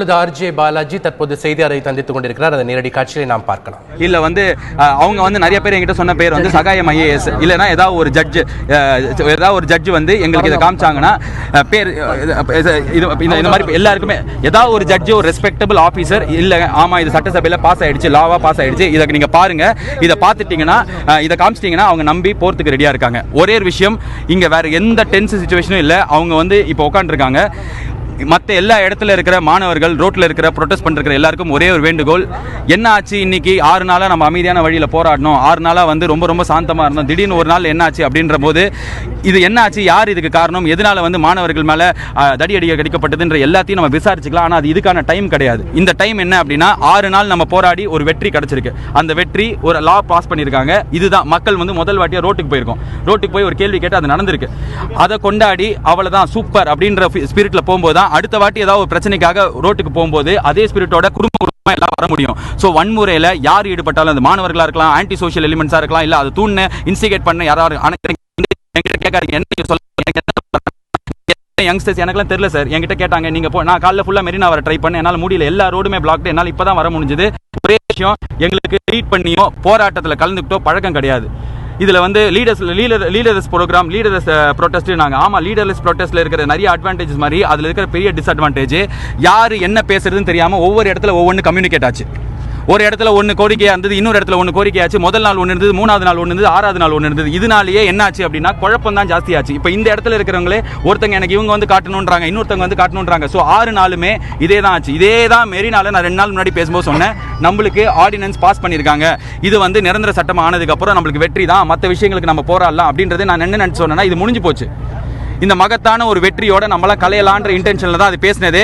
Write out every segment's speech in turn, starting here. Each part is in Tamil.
ஆர்ஜே பாலாஜி தற்போது செய்தியாளரை சந்தித்துக் கொண்டிருக்கிறார். அதை நேரடி காட்சியை நாம் பார்க்கலாம். இல்ல அவங்க நிறைய பேர் என்கிட்ட சொன்ன பேர் சகாயம் ஐஏஎஸ் இல்லைன்னா ஏதாவது ஒரு ஜட்ஜ் வந்து எங்களுக்கு இதை காமிச்சாங்கன்னா பேர் இந்த மாதிரி எல்லாருக்குமே ஏதாவது ஒரு ஜட்ஜ் ஒரு ரெஸ்பெக்டபிள் ஆஃபீஸர் இல்ல ஆமா இது சட்டசபையில பாஸ் ஆயிடுச்சு லாவா பாஸ் ஆயிடுச்சு இதை நீங்க பாருங்க இதை பார்த்துட்டீங்கன்னா இதை காமிச்சிட்டீங்கன்னா அவங்க நம்பி போறதுக்கு ரெடியா இருக்காங்க. ஒரே ஒரு விஷயம் இங்க வேற எந்த டென்ஸ் சிச்சுவேஷனும் இல்ல. அவங்க இப்போ உட்காந்துருக்காங்க. மற்ற எல்லா இடத்துல இருக்கிற மாணவர்கள் ரோட்ல இருக்கிற ப்ரொடெஸ்ட் பண்ற எல்லாருக்கும் ஒரே ஒரு வேண்டுகோள், என்ன ஆச்சு இன்னைக்கு 6 நாளா நம்ம அமைதியான வழியில போராடணும், 6 நாளா ரொம்ப ரொம்ப சாந்தமா இருந்தோம், திடீர்னு ஒரு நாள் என்ன ஆச்சு அப்படின்ற போது இது என்ன ஆச்சு, யார் இதுக்கு காரணம், எதனால மாணவர்கள் மேல தடியடிக்க கிடைக்கப்பட்டதுன்ற எல்லாத்தையும் நம்ம விசாரிச்சுக்கலாம். ஆனா அது இதுக்கான டைம் கிடையாது. இந்த டைம் என்ன அப்படின்னா 6 நாள் நம்ம போராடி ஒரு வெற்றி கிடைச்சிருக்கு. அந்த வெற்றி ஒரு லா பாஸ் பண்ணிருக்காங்க. இதுதான் மக்கள் முதல் வாட்டியா ரோட்டுக்கு போயிருக்கோம். ரோட்டுக்கு போய் ஒரு கேள்வி கேட்டு அது நடந்திருக்கு. அதை கொண்டாடி அவ்வளவுதான் சூப்பர் அப்படின்ற ஸ்பிரிட்ல போகும்போது அடுத்த வாட்டி ஏதாவது ஒரு பிரச்சனைக்காக ரோட்டுக்கு போகும்போது அதே ஸ்பிரிட்டோட குடும்பமா எல்லாம் வர முடியும். சோ வன்முறையில யார் ஈடுபட்டாலும் அது மாணவர்களா இருக்கலாம், ஆன்டி சோஷியல் எலிமெண்ட்ஸா இருக்கலாம், இல்ல அது தூண்ண இன்ஸ்டிகேட் பண்ண யாராவது கேட்காதீங்க. என்ன சொல்ல யங்ஸ்டர்ஸ் எனக்குலாம் தெரியல சார். என்கிட்ட கேட்டாங்க நீங்க நான் காலைல ஃபுல்லா மெரினா வர ட்ரை பண்ணேன், என்னால முடியல, எல்லா ரோடுமே பிளாக்டு, என்னால இப்பதான் வர முடிஞ்சது. ஒரே விஷயம், எங்களுக்கு லீட் பண்ணியோ போராட்டத்தில் கலந்துக்கிட்டோ பழக்கம் கிடையாது. இதுல லீடர்ஸ் ப்ரோக்ராம் லீடர்ஸ் ப்ரொடெஸ்ட் நாங்க ஆமா லீடர்லெஸ் ப்ரொடெஸ்ட்ல இருக்கிற நிறைய அட்வான்டேஜஸ் மாதிரி அதுல இருக்கிற பெரிய டிஸ்அட்வான்டேஜ் யாரு என்ன பேசுறதுன்னு தெரியாம ஒவ்வொரு இடத்துல ஒவ்வொன்று கம்யூனிகேட் ஆச்சு. ஒரு இடத்துல ஒன்று கோரிக்கையா இருந்தது, இன்னொரு இடத்துல ஒன்று கோரிக்கையாச்சு. முதல் நாள் ஒன்று இருந்தது, 3வது நாள் ஒன்று இருந்தது, 6வது நாள் ஒன்று இருந்தது. இதனாலேயே என்ன ஆச்சு அப்படின்னா குழப்பம் தான் ஜாஸ்தி ஆச்சு. இப்போ இந்த இடத்துல இருக்கிறவங்களே ஒருத்தங்க எனக்கு இவங்க காட்டணுன்றாங்க, இன்னொருத்தவங்க காட்டணுன்றாங்க. ஸோ 6 நாளுமே இதே தான் ஆச்சு. இதே தான் மெரினால நான் 2 நாள் முன்னாடி பேசும்போது சொன்னேன், நம்மளுக்கு ஆர்டினன்ஸ் பாஸ் பண்ணியிருக்காங்க, இது நிரந்தர சட்டம் ஆனதுக்கு அப்புறம் நம்மளுக்கு வெற்றி தான், மற்ற விஷயங்களுக்கு நம்ம போராடலாம் அப்படின்றது நான் என்ன நினைச்சு சொன்னேன்னா இது முடிஞ்சு போச்சு. இந்த மகத்தான ஒரு வெற்றியோட நம்மளாம் கலையலான்ற இன்டென்ஷன்ல தான் அது பேசினது.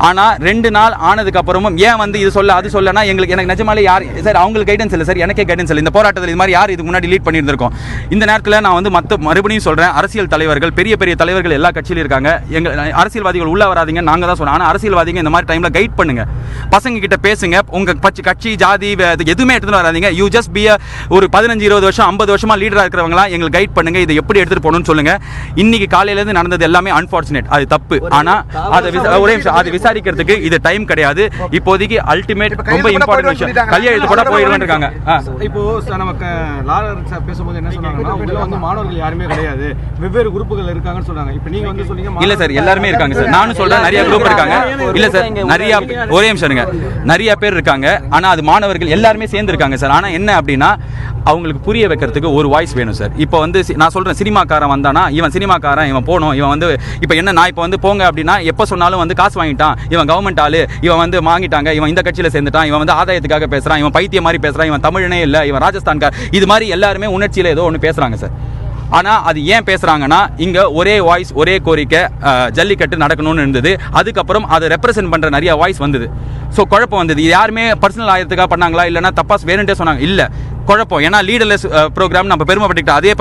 ஆனா 2 நாள் ஆனதுக்கு அப்புறமும் ஏன் இது சொல்ல அது சொல்லனா எனக்கு நிஜமாலே யார் சார் அவங்களுக்கு கைடன்ஸ் இல்லை சார், எனக்கே கைடன்ஸ் இல்லை. இந்த போராட்டத்தில் இது மாதிரி யார் இதுக்கு முன்னாடி லீட் பண்ணியிருந்திருக்கோம். இந்த நேரத்தில் நான் மறுபடியும் சொல்றேன், அரசியல் தலைவர்கள் பெரிய பெரிய தலைவர்கள் எல்லா கட்சியிலும் இருக்காங்க. எங்க அரசியல்வாதிகள் உள்ள வராதீங்க நாங்க தான் சொல்றோம். ஆனா அரசியல்வாதிகள் இந்த மாதிரி டைம்ல கைட் பண்ணுங்க, பசங்க கிட்ட பேசுங்க. உங்க கட்சி ஜாதி எதுவுமே எடுத்துட்டு வராதீங்க. யூ ஜஸ்ட் பி ஒரு 15-20 வருஷம் 50 வருஷமா லீடரா இருக்கிறவங்களா எங்களுக்கு கைட் பண்ணுங்க, இதை எப்படி எடுத்துட்டு போகணும்னு சொல்லுங்க. இன்னைக்கு காலையில நடந்தது எல்லாமே அன்பார்ச்சுனேட், அது தப்பு. ஆனா அதை விசாரிக்கிறதுக்கு இது டைம் கிடையாது. இப்போதைக்கு அல்டிமேட் ரொம்ப இம்பார்ட்டன்ட் விஷயம் கையெழுத்து கூட போயிடுவாங்க இருக்காங்க. இப்போ நமக்கு லாரர் பேசும்போது என்ன சொன்னாங்கன்னா உள்ள மாணவர்கள் யாருமே கிடையாது, வெவ்வேறு குரூப்புகள் இருக்காங்கன்னு சொன்னாங்க. இப்போ நீங்க சொன்னீங்க இல்ல சார் எல்லாருமே இருக்காங்க சார். நானும் சொல்றேன் நிறைய குரூப் இருக்காங்க. இல்ல சார் நிறைய ஒரே நிமிஷம் நிறைய பேர் இருக்காங்க. ஆனா அது மாணவர்கள் எல்லாருமே சேர்ந்து இருக்காங்க சார். ஆனா என்ன அப்படின்னா அவங்களுக்கு புரிய வைக்கிறதுக்கு ஒரு வாய்ஸ் வேணும் சார். இப்போ நான் சொல்றேன், சினிமாக்காரன் வந்தானா இவன் சினிமாக்காரன், இவன் போகணும், இவன் இப்போ என்ன நான் இப்போ போங்க அப்படின்னா எப்போ சொன்னாலும் காசு வாங்கிட்டான், இவன் கவர்மெண்ட் ஆளு, இவன் வாங்கிட்டாங்க, இவன் இந்த கட்சியில சேர்ந்துட்டான், இவன் ஆதாயத்துக்காக பேசுறான், இவன் பைத்திய மாதிரி பேசுறான், இவன் தமிழனே இல்லை, இவன் ராஜஸ்தான்கார், இது மாதிரி எல்லாருமே உணர்ச்சியில ஏதோ ஒன்று பேசுறாங்க சார். ஆனா அது ஏன் பேசுறாங்கன்னா இங்க ஒரே வாய்ஸ் ஒரே கோரிக்கை ஜல்லிக்கட்டு நடக்கணும்னு இருந்தது. அதுக்கப்புறம் அதை ரெப்ரசென்ட் பண்ற நிறைய வாய்ஸ் வந்தது. ஸோ குழப்பம் வந்தது. இது யாருமே பர்சனல் ஆயிரத்துக்காக பண்ணாங்களா இல்லைன்னா தப்பாஸ் வேணுன்ட்டே சொன்னாங்க இல்ல குழப்பம். ஏன்னா லீடர்லெஸ் ப்ரோக்ராம் நம்ம பெருமைப்பட்டுக்கிட்ட அதே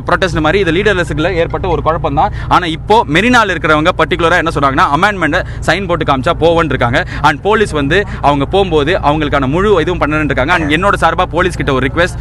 ப்ரொடெஸ்ட் மாதிரி இது லீடர்லெஸ்ல ஏற்பட்ட ஒரு குழப்பம் தான். ஆனா இப்போ மெரினால இருக்கிறவங்க பர்டிகுலரா என்ன சொன்னாங்கன்னா அமெண்ட்மெண்ட் சைன் போட்டு காமிச்சா போவன்னு இருக்காங்க. அண்ட் போலீஸ் அவங்க போகும்போது அவங்களுக்கான முழு இதுவும் பண்ணணும்னு இருக்காங்க. அண்ட் என்னோட சார்பா போலீஸ் கிட்ட ஒரு ரிக்வெஸ்ட்,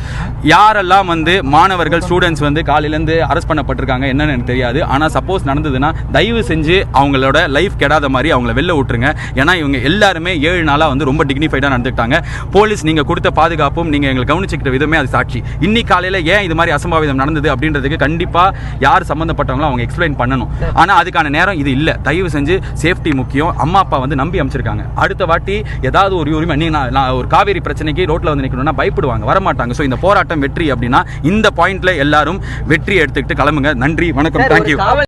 யாரெல்லாம் மாணவர்கள் ஸ்டூடெண்ட்ஸ் காலையிலேருந்து அரெஸ்ட் பண்ணப்பட்டிருக்காங்க என்னன்னு எனக்கு தெரியாது. ஆனா சப்போஸ் நடந்ததுன்னா தயவு செஞ்சு அவங்களோட லைஃப் கெடாத மாதிரி அவங்கள வெளில விட்டுருங்க. ஏன்னா இவங்க எல்லாருமே 7 நாளா ரொம்ப டிக்னிஃபைடா நடந்துட்டாங்க. போலீஸ் நீங்க கொடுத்த பாதுகாப்பும் நீங்க எங்களை கவனிச்சுக்கிட்ட விதமே அது சாட்சி. இன்னைக்கு காலையில ஏன் இது மாதிரி அசம்பாவிதம் நடந்தது அப்படின்றதுக்கு கண்டிப்பா யார் சம்பந்தப்பட்டவங்களும் அவங்க எக்ஸ்பிளைன் பண்ணணும். ஆனா அதுக்கான நேரம் இது இல்ல. தயவு செஞ்சு சேஃப்டி முக்கியம். அம்மா அப்பா நம்பி அமைச்சிருக்காங்க. அடுத்த வாட்டி ஏதாவது ஒரு உரிமை ஒரு காவேரி பிரச்சனைக்கு ரோட்ல நிக்கணும்னா பயப்படுவாங்க, வரமாட்டாங்க. சோ இந்த போராட்டம் வெற்றி அப்படின்னா இந்த பாயிண்ட்ல எல்லாரும் வெற்றி எடுத்துக்கிட்டு கிளம்புங்க. நன்றி, வணக்கம், தேங்க்யூ.